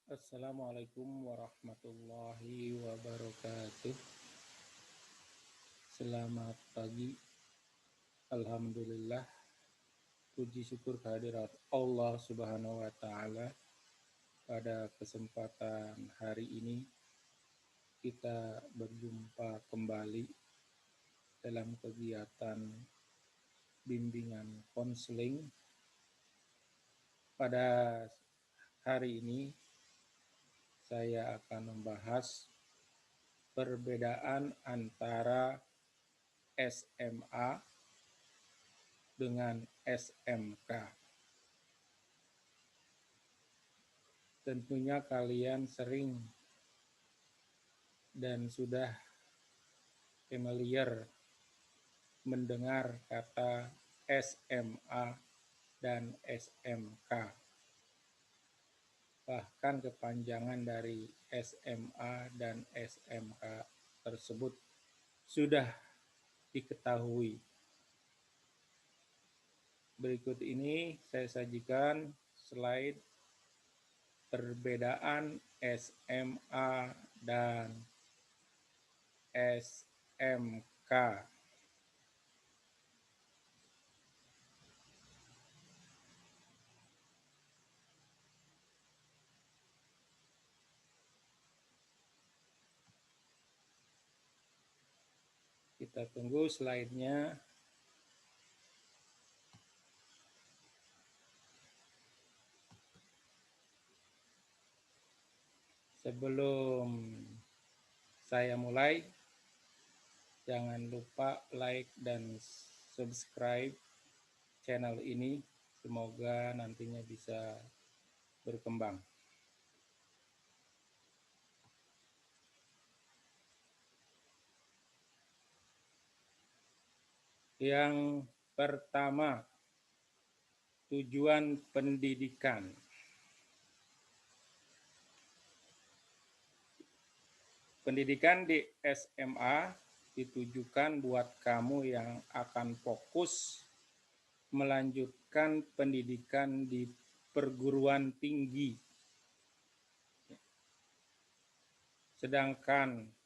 Assalamualaikum warahmatullahi wabarakatuh. Selamat pagi. Alhamdulillah. Puji syukur kehadirat Allah Subhanahu wa taala. Pada kesempatan hari ini kita berjumpa kembali dalam kegiatan bimbingan konseling. Pada hari ini saya akan membahas perbedaan antara SMA dengan SMK. Tentunya kalian sering dan sudah familiar mendengar kata SMA dan SMK. Bahkan kepanjangan dari SMA dan SMK tersebut sudah diketahui. Berikut ini saya sajikan slide perbedaan SMA dan SMK. Kita tunggu slide-nya. Sebelum saya mulai, jangan lupa like dan subscribe channel ini. Semoga nantinya bisa berkembang. Yang pertama, tujuan pendidikan. Pendidikan di SMA ditujukan buat kamu yang akan fokus melanjutkan pendidikan di perguruan tinggi. Sedangkan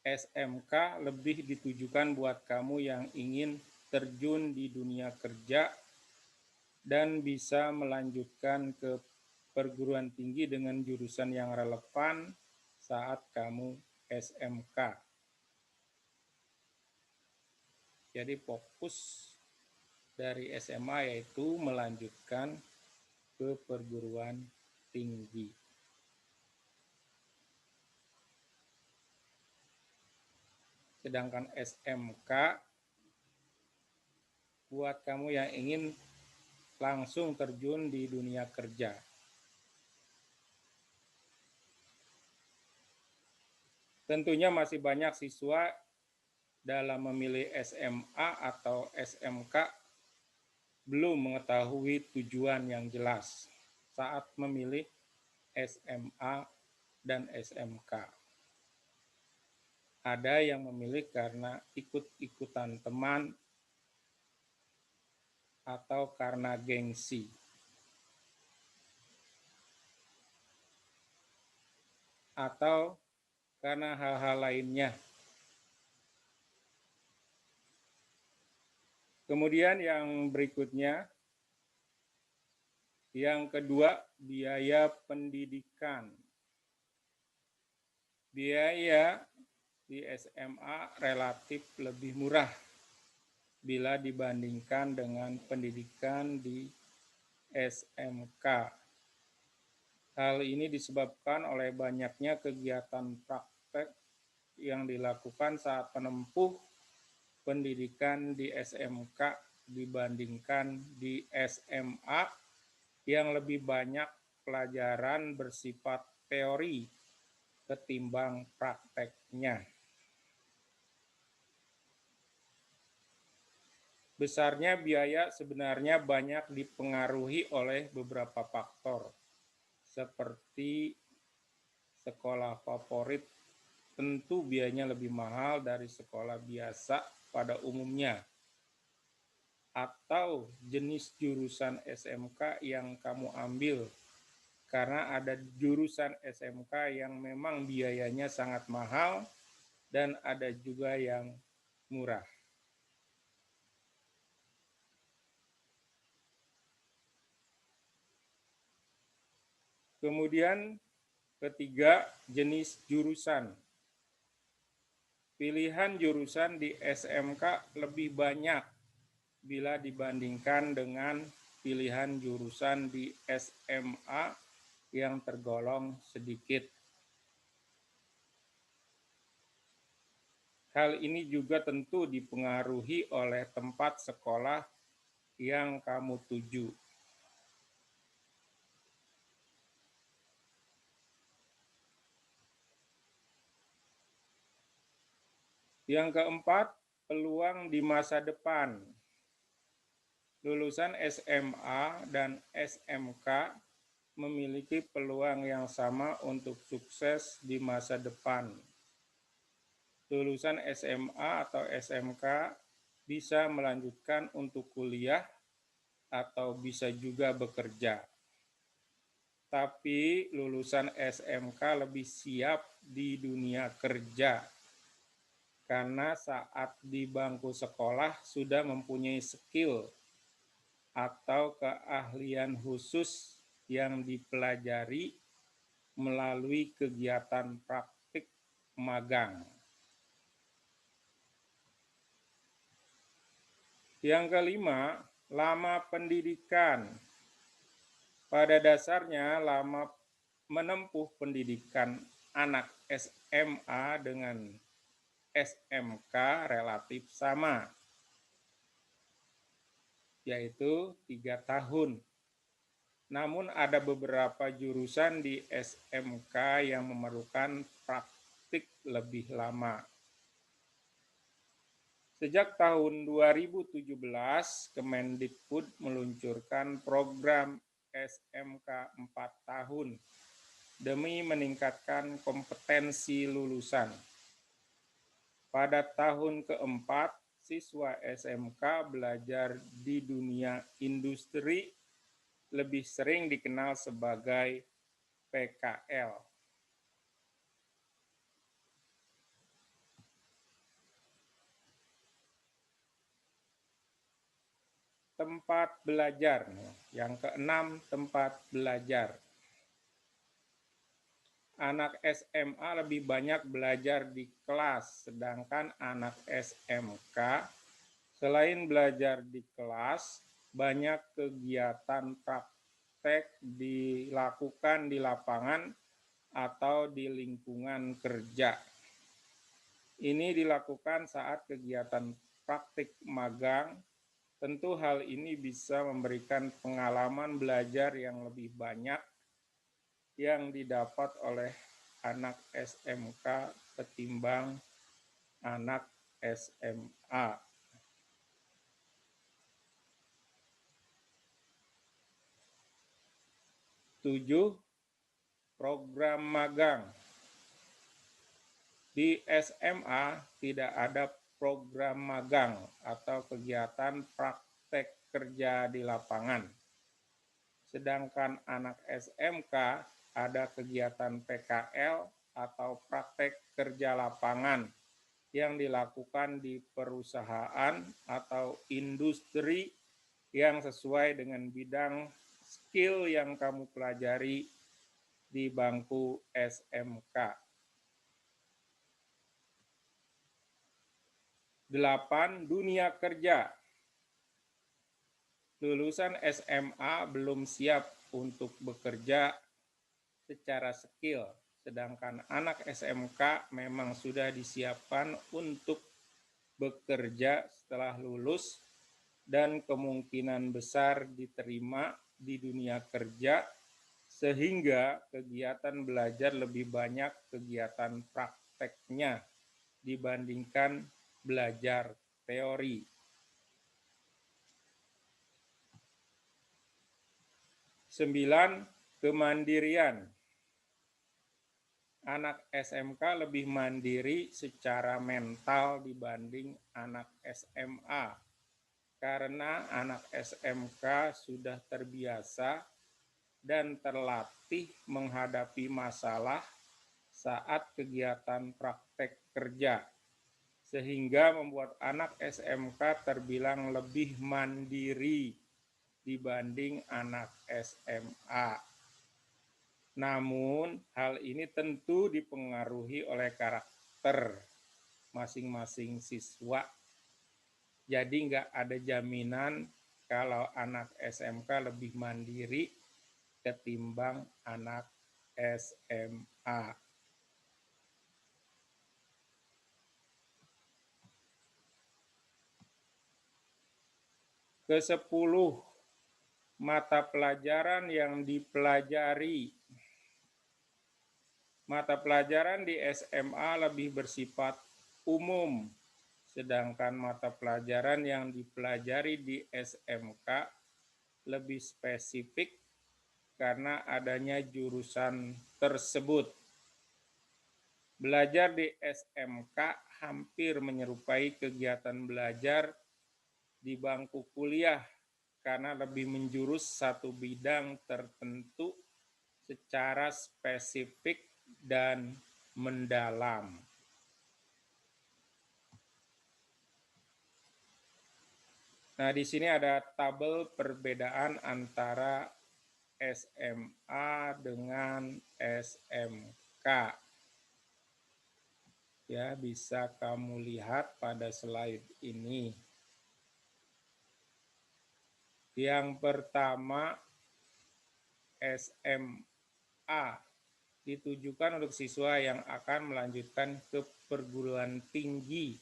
SMK lebih ditujukan buat kamu yang ingin terjun di dunia kerja dan bisa melanjutkan ke perguruan tinggi dengan jurusan yang relevan saat kamu SMK. Jadi fokus dari SMA yaitu melanjutkan ke perguruan tinggi. Sedangkan SMK buat kamu yang ingin langsung terjun di dunia kerja. Tentunya masih banyak siswa dalam memilih SMA atau SMK belum mengetahui tujuan yang jelas saat memilih SMA dan SMK. Ada yang memilih karena ikut-ikutan teman atau karena gengsi. Atau karena hal-hal lainnya. Kemudian yang berikutnya, yang kedua, biaya pendidikan. Biaya di SMA relatif lebih murah bila dibandingkan dengan pendidikan di SMK. Hal ini disebabkan oleh banyaknya kegiatan praktek yang dilakukan saat menempuh pendidikan di SMK dibandingkan di SMA yang lebih banyak pelajaran bersifat teori ketimbang prakteknya. Besarnya biaya sebenarnya banyak dipengaruhi oleh beberapa faktor, seperti sekolah favorit tentu biayanya lebih mahal dari sekolah biasa pada umumnya, atau jenis jurusan SMK yang kamu ambil karena ada jurusan SMK yang memang biayanya sangat mahal dan ada juga yang murah. Kemudian ketiga, jenis jurusan. Pilihan jurusan di SMK lebih banyak bila dibandingkan dengan pilihan jurusan di SMA yang tergolong sedikit. Hal ini juga tentu dipengaruhi oleh tempat sekolah yang kamu tuju. Yang keempat, peluang di masa depan. Lulusan SMA dan SMK memiliki peluang yang sama untuk sukses di masa depan. Lulusan SMA atau SMK bisa melanjutkan untuk kuliah atau bisa juga bekerja. Tapi lulusan SMK lebih siap di dunia kerja karena saat di bangku sekolah sudah mempunyai skill atau keahlian khusus yang dipelajari melalui kegiatan praktik magang. Yang kelima, lama pendidikan. Pada dasarnya, lama menempuh pendidikan anak SMA dengan SMK relatif sama, yaitu 3 tahun. Namun ada beberapa jurusan di SMK yang memerlukan praktik lebih lama. Sejak tahun 2017, Kemendikbud meluncurkan program SMK 4 tahun demi meningkatkan kompetensi lulusan. Pada tahun keempat, siswa SMK belajar di dunia industri, lebih sering dikenal sebagai PKL. Tempat belajar. Yang keenam, tempat belajar. Anak SMA lebih banyak belajar di kelas, sedangkan anak SMK selain belajar di kelas, banyak kegiatan praktek dilakukan di lapangan atau di lingkungan kerja. Ini dilakukan saat kegiatan praktik magang. Tentu hal ini bisa memberikan pengalaman belajar yang lebih banyak yang didapat oleh anak SMK ketimbang anak SMA. 7. Program magang. Di SMA tidak ada program magang atau kegiatan praktek kerja di lapangan. Sedangkan anak SMK ada kegiatan PKL atau praktek kerja lapangan yang dilakukan di perusahaan atau industri yang sesuai dengan bidang skill yang kamu pelajari di bangku SMK. 8. Dunia kerja. Lulusan SMA belum siap untuk bekerja secara skill, sedangkan anak SMK memang sudah disiapkan untuk bekerja setelah lulus dan kemungkinan besar diterima di dunia kerja, sehingga kegiatan belajar lebih banyak kegiatan prakteknya dibandingkan belajar teori. 9. Kemandirian. Anak SMK lebih mandiri secara mental dibanding anak SMA, karena anak SMK sudah terbiasa dan terlatih menghadapi masalah saat kegiatan praktek kerja, sehingga membuat anak SMK terbilang lebih mandiri dibanding anak SMA. Namun, hal ini tentu dipengaruhi oleh karakter masing-masing siswa. Jadi nggak ada jaminan kalau anak SMK lebih mandiri ketimbang anak SMA. Ke-10, mata pelajaran yang dipelajari. Mata pelajaran di SMA lebih bersifat umum, sedangkan mata pelajaran yang dipelajari di SMK lebih spesifik karena adanya jurusan tersebut. Belajar di SMK hampir menyerupai kegiatan belajar di bangku kuliah karena lebih menjurus satu bidang tertentu secara spesifik dan mendalam. Nah, di sini ada tabel perbedaan antara SMA dengan SMK. Ya, bisa kamu lihat pada slide ini. Yang pertama, SMA ditujukan untuk siswa yang akan melanjutkan ke perguruan tinggi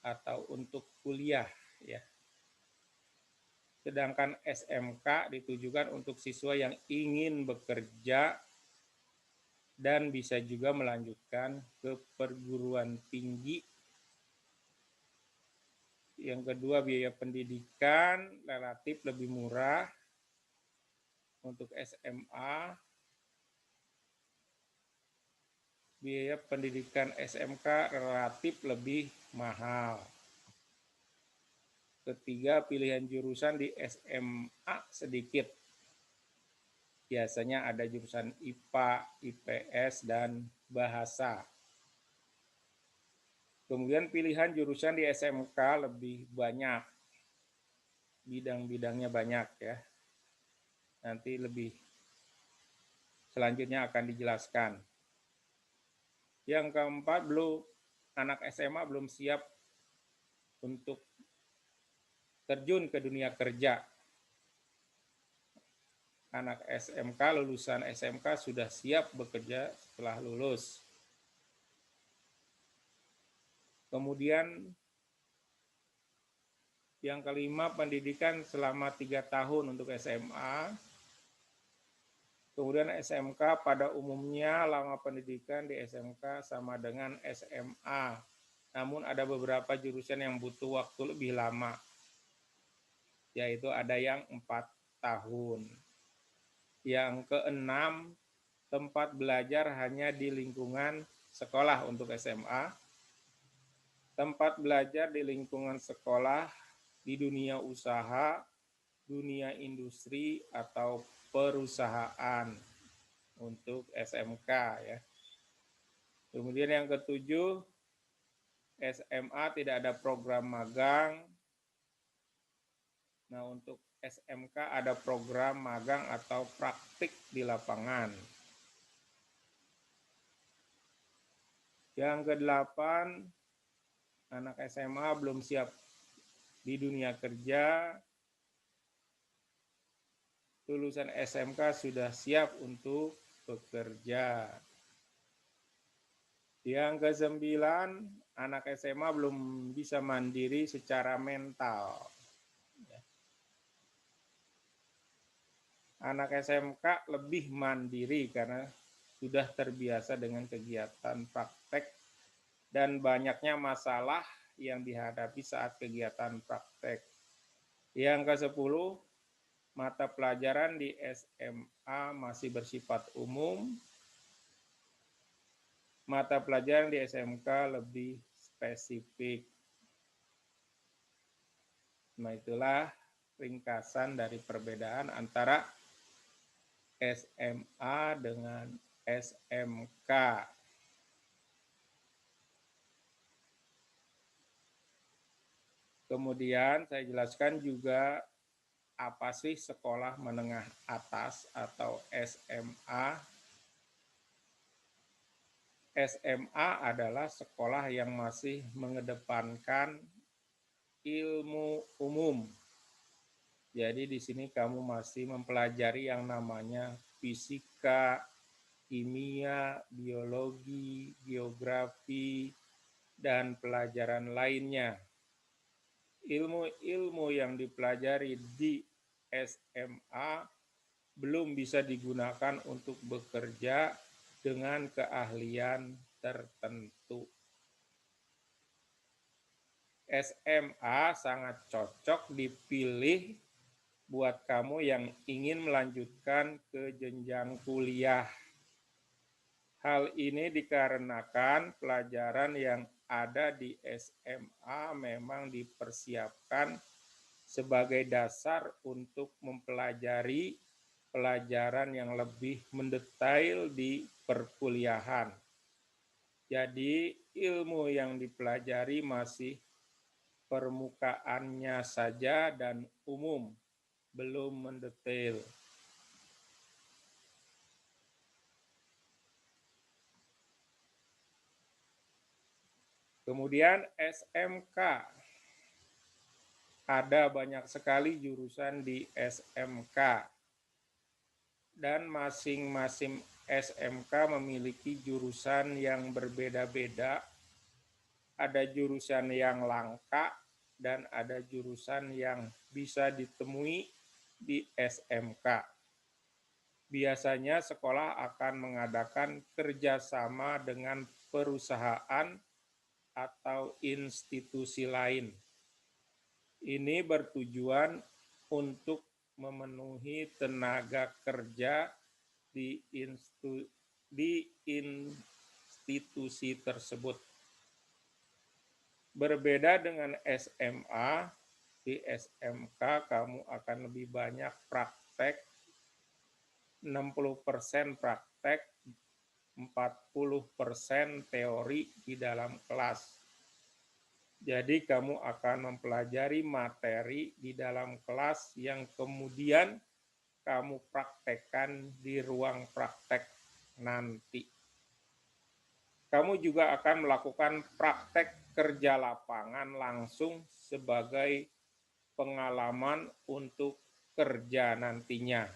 atau untuk kuliah, ya. Sedangkan SMK ditujukan untuk siswa yang ingin bekerja dan bisa juga melanjutkan ke perguruan tinggi. Yang kedua, biaya pendidikan relatif lebih murah untuk SMA. Biaya pendidikan SMK relatif lebih mahal. Ketiga, pilihan jurusan di SMA sedikit. Biasanya ada jurusan IPA, IPS, dan bahasa. Kemudian pilihan jurusan di SMK lebih banyak. Bidang-bidangnya banyak, ya. Nanti lebih selanjutnya akan dijelaskan. Yang keempat, anak SMA belum siap untuk terjun ke dunia kerja. Anak SMK, lulusan SMK sudah siap bekerja setelah lulus. Kemudian yang kelima, pendidikan selama 3 tahun untuk SMA. Kemudian SMK pada umumnya lama pendidikan di SMK sama dengan SMA. Namun ada beberapa jurusan yang butuh waktu lebih lama, yaitu ada yang 4 tahun. Yang keenam, tempat belajar hanya di lingkungan sekolah untuk SMA. Tempat belajar di lingkungan sekolah di dunia usaha, dunia industri, atau perusahaan untuk SMK, ya. Kemudian yang ketujuh, SMA tidak ada program magang. Nah, untuk SMK ada program magang atau praktik di lapangan. Yang kedelapan, anak SMA belum siap di dunia kerja. Lulusan SMK sudah siap untuk bekerja. Yang kesembilan, anak SMA belum bisa mandiri secara mental. Anak SMK lebih mandiri karena sudah terbiasa dengan kegiatan praktek dan banyaknya masalah yang dihadapi saat kegiatan praktek. Yang ke-10, mata pelajaran di SMA masih bersifat umum. Mata pelajaran di SMK lebih spesifik. Nah, itulah ringkasan dari perbedaan antara SMA dengan SMK. Kemudian saya jelaskan juga apa sih sekolah menengah atas atau SMA. SMA adalah sekolah yang masih mengedepankan ilmu umum. Jadi di sini kamu masih mempelajari yang namanya fisika, kimia, biologi, geografi, dan pelajaran lainnya. Ilmu-ilmu yang dipelajari di SMA belum bisa digunakan untuk bekerja dengan keahlian tertentu. SMA sangat cocok dipilih buat kamu yang ingin melanjutkan ke jenjang kuliah. Hal ini dikarenakan pelajaran yang ada di SMA memang dipersiapkan sebagai dasar untuk mempelajari pelajaran yang lebih mendetail di perkuliahan. Jadi ilmu yang dipelajari masih permukaannya saja dan umum, belum mendetail. Kemudian SMK. Ada banyak sekali jurusan di SMK. Dan masing-masing SMK memiliki jurusan yang berbeda-beda. Ada jurusan yang langka dan ada jurusan yang bisa ditemui di SMK. Biasanya sekolah akan mengadakan kerjasama dengan perusahaan atau institusi lain. Ini bertujuan untuk memenuhi tenaga kerja di institusi tersebut. Berbeda dengan SMA, di SMK kamu akan lebih banyak praktek, 60% praktek, 40% teori di dalam kelas. Jadi kamu akan mempelajari materi di dalam kelas yang kemudian kamu praktekkan di ruang praktek nanti. Kamu juga akan melakukan praktek kerja lapangan langsung sebagai pengalaman untuk kerja nantinya.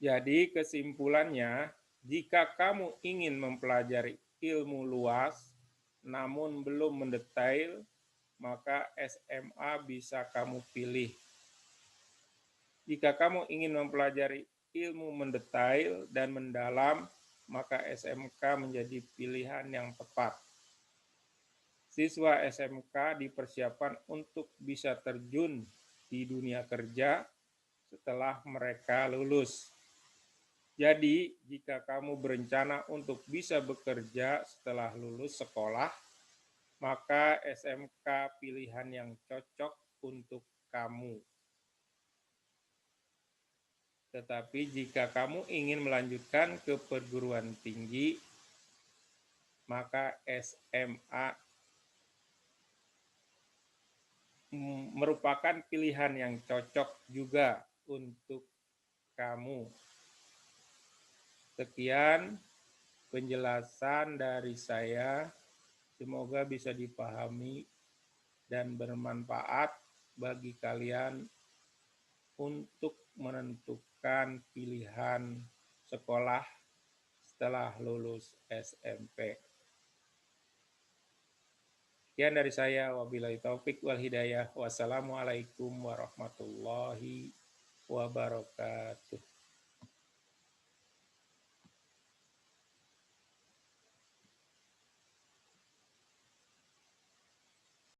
Jadi kesimpulannya, jika kamu ingin mempelajari ilmu luas namun belum mendetail, maka SMA bisa kamu pilih. Jika kamu ingin mempelajari ilmu mendetail dan mendalam, maka SMK menjadi pilihan yang tepat. Siswa SMK dipersiapkan untuk bisa terjun di dunia kerja setelah mereka lulus. Jadi, jika kamu berencana untuk bisa bekerja setelah lulus sekolah, maka SMK pilihan yang cocok untuk kamu. Tetapi jika kamu ingin melanjutkan ke perguruan tinggi, maka SMA merupakan pilihan yang cocok juga untuk kamu. Sekian penjelasan dari saya, semoga bisa dipahami dan bermanfaat bagi kalian untuk menentukan pilihan sekolah setelah lulus SMP. Sekian dari saya, wabillahi taufik wal hidayah. Wassalamualaikum warahmatullahi wabarakatuh.